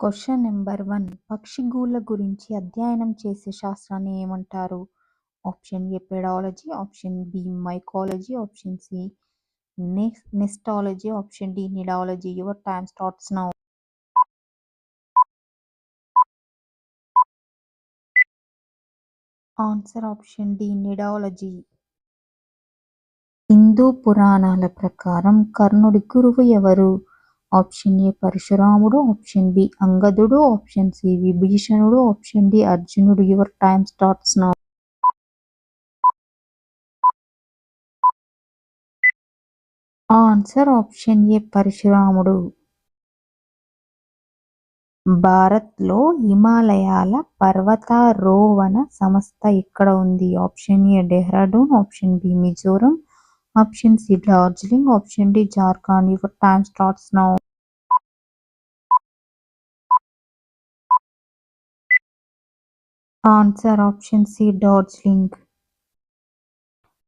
Question number 1. పక్షిగూళ్ళ గురించి అధ్యయనం చేసే శాస్త్రాన్ని ఏమంటారు? Option A pedology, option B mycology, option C నెస్టాలజీ, option D nidology. Your time starts now. Answer option D nidology. Hindu పురాణాల ప్రకారం కర్ణుడి గురువు ఎవరు? ఆప్షన్ ఏ పరశురాముడు, ఆప్షన్ బి అంగదుడు, ఆప్షన్ సి విభీషణుడు, ఆప్షన్ డి అర్జునుడు. Your time starts now. Answer option A పరశురాముడు. భారత్లో హిమాలయాల పర్వతారోహణ సంస్థ ఎక్కడ ఉంది? Option A Dehradun, option B Mizoram, option C Darjeeling, option D Jharkhand. Your time starts now. Answer option C Darjeeling.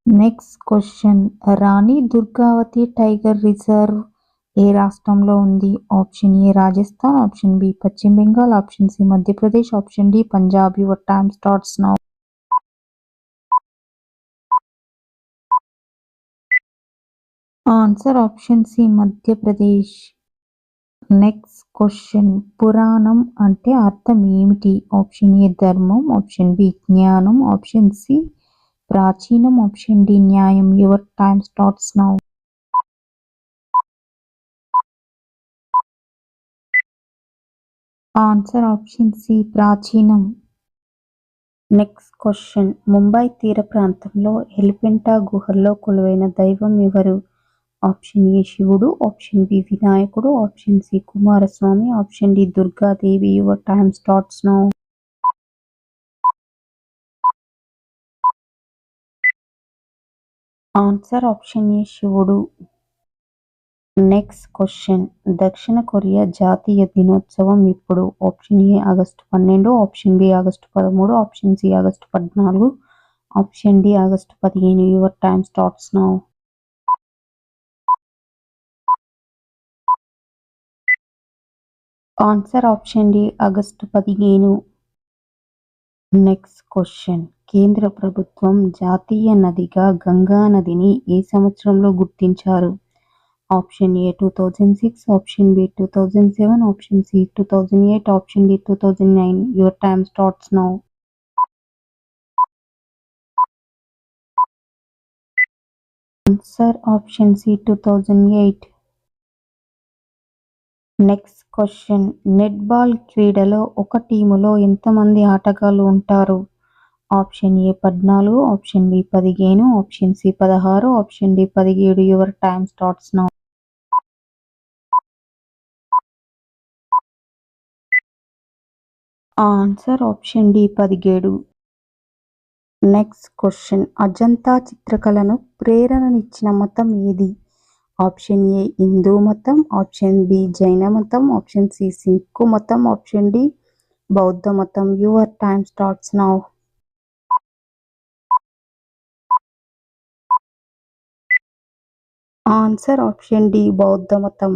Next question. Rani Durgavati tiger reserve ఏ రాష్ట్రంలో ఉంది? Option A Rajasthan, option B Paschim Bengal, option C Madhya Pradesh, option D Punjab. Your time starts now. Answer option C Madhya Pradesh. Next question. పురాణం అంటే అర్థం ఏమిటి? Option A ధర్మం, option B జ్ఞానం, option C ప్రాచీనం, ఆప్షన్ డి న్యాయం. Your time starts now. Answer option C ప్రాచీనం. Next question. Mumbai తీర ప్రాంతంలో ఎలిఫెంటా గుహల్లో కొలువైన దైవం ఎవరు? ఆప్షన్ ఏ శివుడు, ఆప్షన్ బి వినాయకుడు, option C Kumaraswamy, option D Durgadevi. Your time starts now. Answer option A శివుడు. Next question. దక్షిణ కొరియా జాతీయ దినోత్సవం ఎప్పుడు? Option A August 12, option B August 13, option C August 14, option D August 15. Your time starts now. Answer option D August 15. Next question. కేంద్ర ప్రభుత్వం జాతీయ నదిగా గంగా నదిని ఏ సంవత్సరంలో గుర్తించారు? Option A 2006, option B 2007, option C 2008, option D 2009. Your time starts now. Answer option C 2008. Next question. Netball క్రీడలో ఒక టీములో ఎంతమంది ఆటగాళ్లు ఉంటారు? Option A 14, option B 15, option C 16, option D 17. Your time starts now. Answer option D 17. Next question. Ajanta చిత్రకళను ప్రేరణనిచ్చిన మతం ఏది? ఆప్షన్ ఏ హిందూ మతం, ఆప్షన్ బి జైన మతం, ఆప్షన్ సి సిక్కు మతం, ఆప్షన్ డి బౌద్ధ మతం. Your time starts now. Answer option D బౌద్ధ మతం.